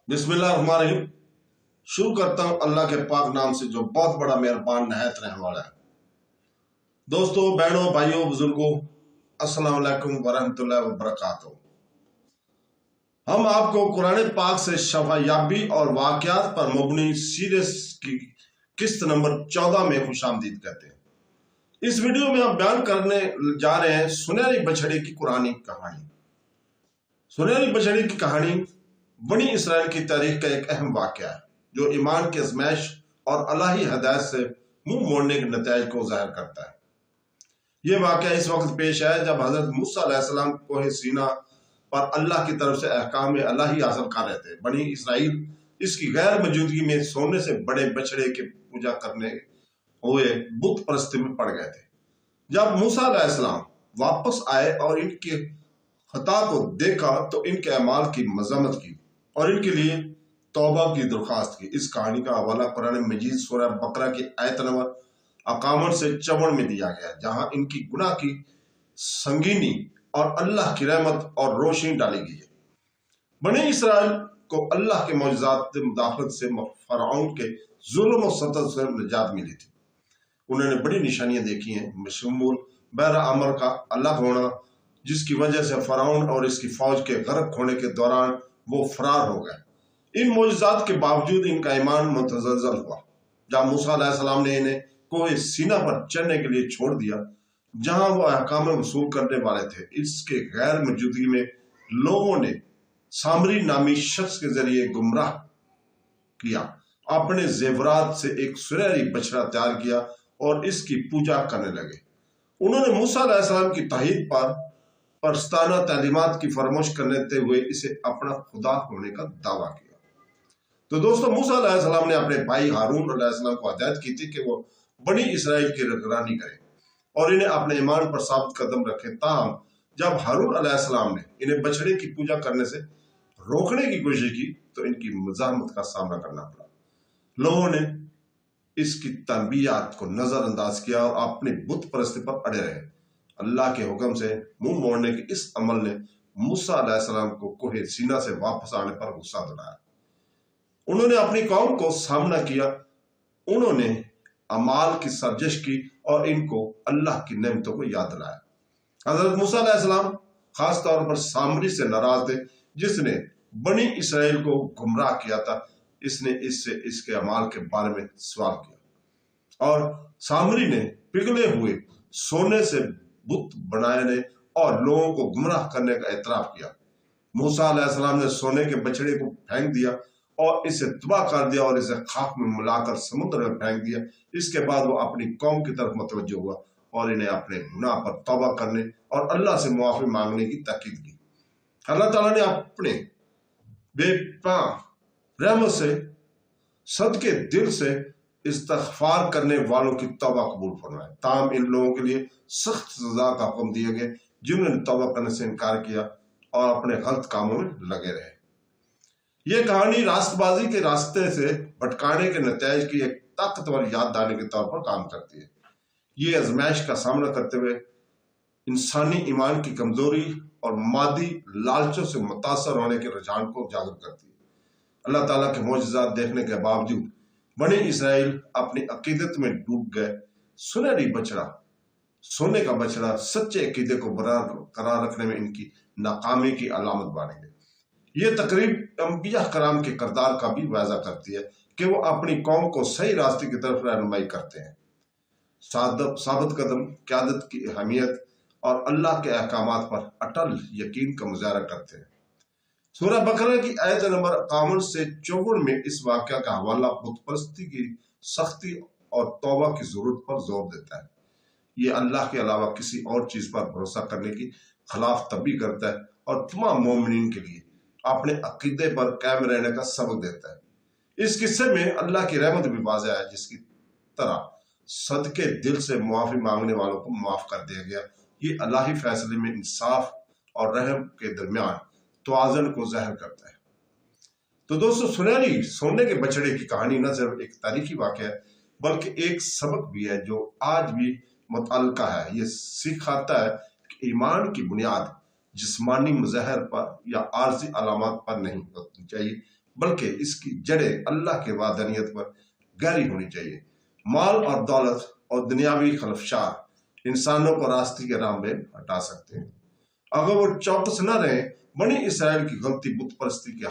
बिस्मिल्लाहिर्रहमानिर्रहीम। शुरू करता हूँ अल्लाह के पाक नाम से जो बहुत बड़ा मेहरबान नहायत रहने वाला है। दोस्तों, बहनों, भाइयों, बुजुर्गों, अस्सलाम वालेकुम वरहमतुल्लाहि वबरकातुहू। हम आपको कुरान पाक से शफायाबी और वाक़यात पर मबनी सीरीज की किस्त नंबर 14 में खुशामदीद कहते हैं। इस वीडियो में हम बयान करने जा रहे हैं सुनहरी बछड़े की कुरानी कहानी। सुनहरी बछड़े की कहानी बनी इसराइल की तारीख का एक अहम वाक़या है जो ईमान की आज़माइश और अल्लाही हदायत से मुंह मोड़ने के नतीजे को ज़ाहिर करता है। यह वाक़या इस वक्त पेश है जब हज़रत मूसा अलैहिस्सलाम कोहे सीना पर अल्लाह की तरफ से अहकाम अल्लाही हासिल कर रहे थे। बनी इसराइल इसकी गैर मौजूदगी में सोने से बड़े बछड़े की पूजा करने हुए बुत परस्ती में पड़ गए थे। जब मूसा अलैहिस्सलाम वापस आए और इनके खता को देखा तो इनके अमाल की मजम्मत की और इनके लिए तौबा की दरख्वास्त की। इस कहानी का हवाला कुरान मजीद सूरह बकरा की आयत नंबर 51 से 54 में दिया गया, जहां इनकी गुनाह की संगीनी और अल्लाह की रहमत और रोशनी डाली गई है। बनी इसराइल को अल्लाह के मौजूदात मुदाखलत से फरऔन के जुल्म और सतत से निजात मिली थी। उन्होंने बड़ी निशानियां देखी हैं, मशमूल बहरा अमर का अलग होना, जिसकी वजह से फरऔन और इसकी फौज के गर्क होने के दौरान वो फरार हो गए। इन मौजूदात के बावजूद इनका ईमान मुतज़लज़ल हुआ। जब मूसा अलैहिस्सलाम ने इन्हें कोहे सीना पर चढ़ने के लिए छोड़ दिया जहां वो अहकाम वसूल करने वाले थे, इसके गैर मौजूदगी में लोगों ने सामरी नामी शख्स के जरिए गुमराह किया, अपने जेवरात से एक सुनहरी बछड़ा तैयार किया और इसकी पूजा करने लगे। उन्होंने मूसा अलैहिस्सलाम की तौहीद पर परस्ताना तालीमात की फरमाइश करते हुए इसे अपना खुदा होने का दावा किया। तो दोस्तों, मूसा अलैहिस्सलाम ने अपने भाई हारून अलैहिस्सलाम को हिदायत की थी कि वो बनी इसराइल की निगरानी करें और इन्हें अपने ईमान पर साबित कदम रखें। ताहम जब हारून अलैहिस्सलाम ने इन्हें बछड़े की पूजा करने से रोकने की कोशिश की तो इनकी मुज़ाहमत का सामना करना पड़ा। लोगों ने इसकी तनबीयात को नजरअंदाज किया और अपनी बुत परस्ती पर अड़े रहे। अल्लाह के हुक्म से मुंह मोड़ने के इस अमल ने मूसा अलैहिस्सलाम को कोहे सीना से वापस आने पर गुस्सा दिलाया। उन्होंने अपनी कौम को सामना किया, उन्होंने अमाल की सर्जिश की और इनको अल्लाह की नेमतों को याद दिलाया। हजरत मूसा अलैहिस्सलाम खास तौर पर सामरी से नाराज थे जिसने बनी इसराइल को गुमराह किया था। इसने इससे इसके अमाल के बारे में सवाल किया और सामरी ने पिघले हुए सोने से बुत बनाने और लोगों को गुमराह करने का एतराफ किया। मूसा अलैहिस्सलाम ने सोने के बछड़े को फेंक दिया और इसे तबाह कर दिया और इसे खाक में मिलाकर समुद्र में फेंक दिया। इसके बाद वो अपनी कौम की तरफ मुतवज्जो हुआ और इन्हें अपने गुनाह पर तौबा करने और अल्लाह से मुआफी मांगने की ताकीद की। अल्लाह ताला ने अपने बेपा रहमत से सदके दिल से इस्तग़फ़ार करने वालों की तौबा कबूल फरमाए। ताम इन लोगों के लिए सख्त सजा का हुक्म दिए गए जिन्होंने तौबा करने से इनकार किया और अपने गलत कामों में लगे रहे। यह कहानी रास्तबाजी के रास्ते से भटकाने के नतीजे की एक ताकतवर याद दहानी के तौर पर काम करती है। ये आजमाइश का सामना करते हुए इंसानी ईमान की कमजोरी और मादी लालचों से मुतासर होने के रुझान को उजागर करती है। अल्लाह ताला के मौजज़ात देखने के बावजूद बनी इसराइल अपनी अकीदत में डूब गए। सुनहरी बछड़ा, सोने का बछड़ा सच्चे अकीदे को बरकरार रखने में इनकी नाकामी की अलामत बन गई। ये तकरीब अंबिया कराम के किरदार का भी वाज़ा करती है कि वो अपनी कौम को सही रास्ते की तरफ रहनुमाई करते हैं, साबित कदम क़यादत की अहमियत और अल्लाह के अहकामात पर अटल यकीन का मुजाहरा करते हैं। सूरह बकरा की आयत नंबर 51 से 54 में इस वाक़या का हवाला बुत परस्ती की सख्ती और तौबा की जरूरत पर जोर देता है। ये अल्लाह के अलावा किसी और चीज पर भरोसा करने की खिलाफ तबी करता है और तमाम मोमिनीन के लिए अपने अकीदे पर कायम रहने का सबक देता है। इस किस्से में अल्लाह की रहमत भी वाज़ेह है, जिसकी तरह सदके दिल से मुआफी मांगने वालों को माफ कर दिया गया। ये अल्लाही फैसले में इंसाफ और रहम के दरमियान तवाज़ुन को ज़ाहिर करता है। तो दोस्तों, सुनहरी सोने के बछड़े की कहानी न सिर्फ एक तारीखी वाक़या है बल्कि एक सबक भी है जो आज भी मुतअल्लिक़ा है। ये सिखाता है कि ईमान की बुनियाद जिस्मानी मुज़ाहिर पर या आर्जी अलामत पर नहीं होनी चाहिए बल्कि इसकी जड़ें अल्लाह के वादनीयत पर गहरी होनी चाहिए। माल और दौलत और दुनियावी खलफशार इंसानों को रास्ते के राह में हटा सकते हैं। अगर वो चौकस न रहे, बनी इसराइल की गलती बुत परस्ती के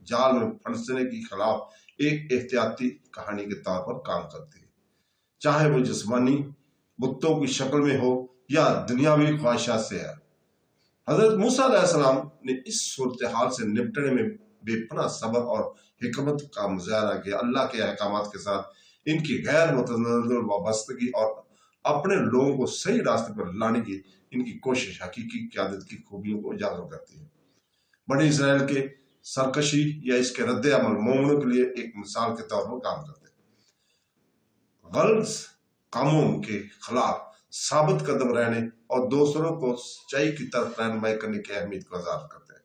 जाल में फंसने के खिलाफ एक एहतियाती कहानी के तौर पर काम करती है, चाहे वो जिस्मानी बुतों की शक्ल में हो या दुनियावी ख्वाहिशात से है। हजरत मूसा अलैहिस्सलाम ने इस सूरत हाल से निपटने में बेपनाह सब्र और हिकमत का मुजाहरा किया। अल्लाह के अहकामात के साथ इनकी गैर मुतज़ल्ज़िल वाबस्तगी और अपने लोगों को सही रास्ते पर लाने की इनकी कोशिश हकीकी क़यादत की खूबियों को उजागर करती है। बनी इसराइल के सरकशी या इसके रद्द अमल मोमिनों के लिए एक मिसाल के तौर पर काम करते हैं। गलत कामों के खिलाफ साबित कदम रहने और दूसरों को सच्चाई की तरफ रहनुमाई करने की अहमियत को वजाहत करते हैं।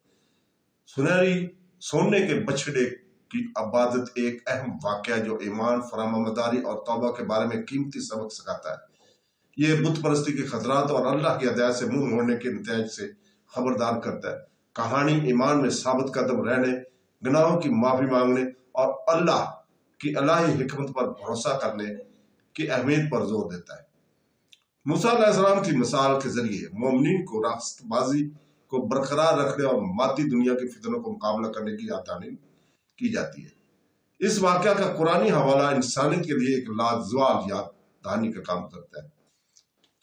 सुनहरी सोने के बछड़े की इबादत एक अहम वाक़या जो ईमान, फरामबरदारी और तौबा के बारे में कीमती सबक सिखाता है। ये बुत परस्ती के खतरात और अल्लाह की हिदायत से मुंह मोड़ने के नतीजे से खबरदार करता है। कहानी ईमान में साबित कदम रहने, गुनाहों की माफी मांगने और अल्लाह की इलाही हिकमत पर भरोसा करने की अहमियत पर जोर देता है। मूसा अलैहिस्सलाम की मिसाल के जरिए मोमिनीन को रास्तबाजी को बरकरार रखने और मादी दुनिया के फितनों को मुकाबला करने की याद तालीम की जाती है। इस वाक़या का कुरानी हवाला इंसानियत के लिए एक लाजवाब याद दहानी का काम करता है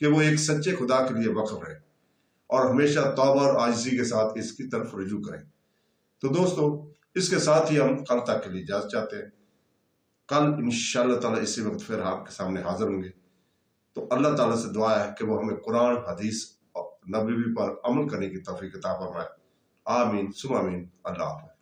कि वो एक सच्चे खुदा के लिए वक्फ है और हमेशा तौबा और आजिज़ी के साथ इसकी तरफ रुजू करें। तो दोस्तों, इसके साथ ही हम कल तक के लिए इजाज़त चाहते हैं। कल इंशाअल्लाह ताला इसी वक्त फिर आपके सामने हाजिर होंगे। तो अल्लाह ताला से दुआ है कि वो हमें कुरान, हदीस और नबवी पर अमल करने की तौफीक अता फरमाए। आमीन सुम आमीन। अल्लाह हाफ़िज़।